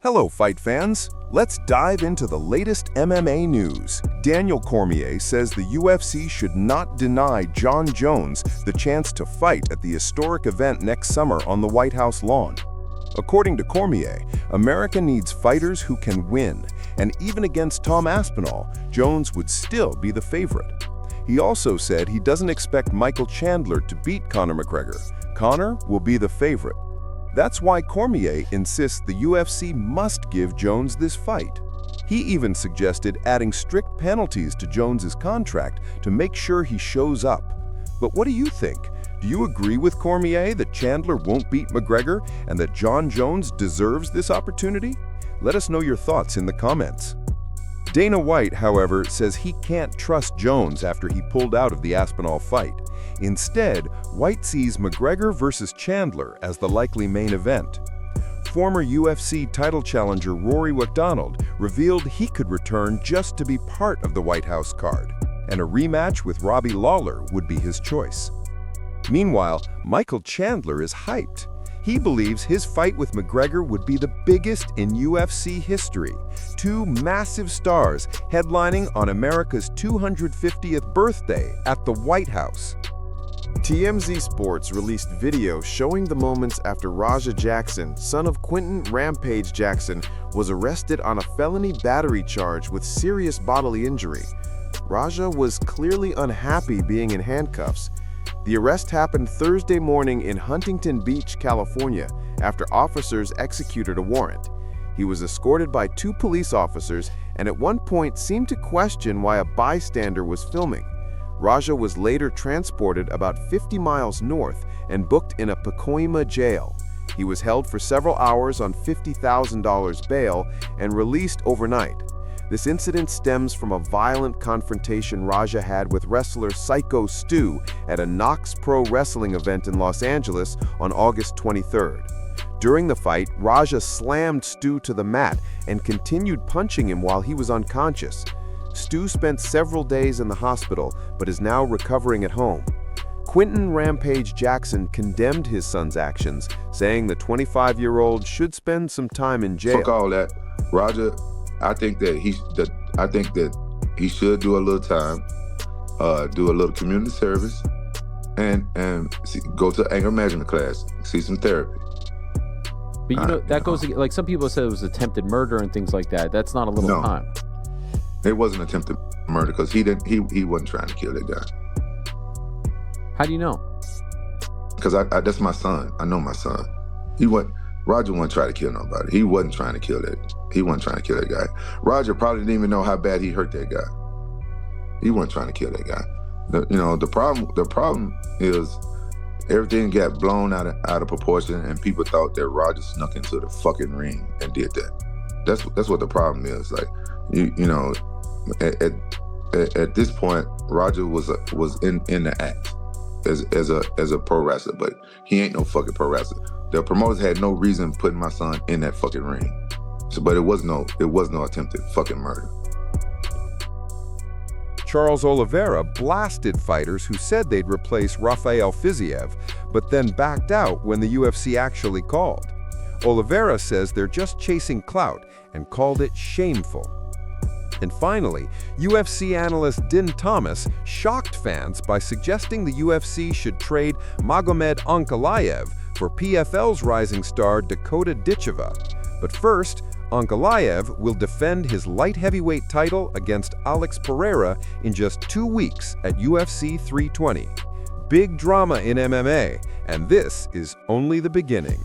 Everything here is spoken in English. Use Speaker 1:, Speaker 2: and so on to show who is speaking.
Speaker 1: Hello, fight fans! Let's dive into the latest MMA news. Daniel Cormier says the UFC should not deny Jon Jones the chance to fight at the historic event next summer on the White House lawn. According to Cormier, America needs fighters who can win, and even against Tom Aspinall, Jones would still be the favorite. He also said he doesn't expect Michael Chandler to beat Conor McGregor. Conor will be the favorite. That's why Cormier insists the UFC must give Jones this fight. He even suggested adding strict penalties to Jones's contract to make sure he shows up. But what do you think? Do you agree with Cormier that Chandler won't beat McGregor and that Jon Jones deserves this opportunity? Let us know your thoughts in the comments. Dana White, however, says he can't trust Jones after he pulled out of the Aspinall fight. Instead, White sees McGregor versus Chandler as the likely main event. Former UFC title challenger Rory MacDonald revealed he could return just to be part of the White House card, and a rematch with Robbie Lawler would be his choice. Meanwhile, Michael Chandler is hyped. He believes his fight with McGregor would be the biggest in UFC history. Two massive stars headlining on America's 250th birthday at the White House.
Speaker 2: TMZ Sports released video showing the moments after Raja Jackson, son of Quinton "Rampage" Jackson, was arrested on a felony battery charge with serious bodily injury. Raja was clearly unhappy being in handcuffs. The arrest happened Thursday morning in Huntington Beach, California, after officers executed a warrant. He was escorted by two police officers and at one point seemed to question why a bystander was filming. Raja was later transported about 50 miles north and booked in a Pacoima jail. He was held for several hours on $50,000 bail and released overnight. This incident stems from a violent confrontation Raja had with wrestler Psycho Stu at a Knox Pro Wrestling event in Los Angeles on August 23rd. During the fight, Raja slammed Stu to the mat and continued punching him while he was unconscious. Stu spent several days in the hospital, but is now recovering at home. Quinton "Rampage" Jackson condemned his son's actions, saying the 25-year-old should spend some time in jail.
Speaker 3: Fuck all that. Raja, I think that he should do a little time, do a little community service, and go to anger management class, see some therapy.
Speaker 4: But you know, that goes, like some people said it was attempted murder and things like that. That's not a little time.
Speaker 3: It wasn't attempted murder because he wasn't trying to kill that guy.
Speaker 4: How do you know?
Speaker 3: Because that's my son. I know my son. Roger wasn't trying to kill nobody. He wasn't trying to kill that. He wasn't trying to kill that guy. Roger probably didn't even know how bad he hurt that guy. He wasn't trying to kill that guy. The problem is everything got blown out of proportion, and people thought that Roger snuck into the fucking ring and did that. That's what the problem is. Like, at this point, Roger was in the act as a pro wrestler, but he ain't no fucking pro wrestler. The promoters had no reason putting my son in that fucking ring. But it was no attempted fucking murder.
Speaker 1: Charles Oliveira blasted fighters who said they'd replace Rafael Fiziev, but then backed out when the UFC actually called. Oliveira says they're just chasing clout and called it shameful. And finally, UFC analyst Din Thomas shocked fans by suggesting the UFC should trade Magomed Ankalaev for PFL's rising star Dakota Ditcheva. But first, Ankalaev will defend his light heavyweight title against Alex Pereira in just 2 weeks at UFC 320. Big drama in MMA, and this is only the beginning.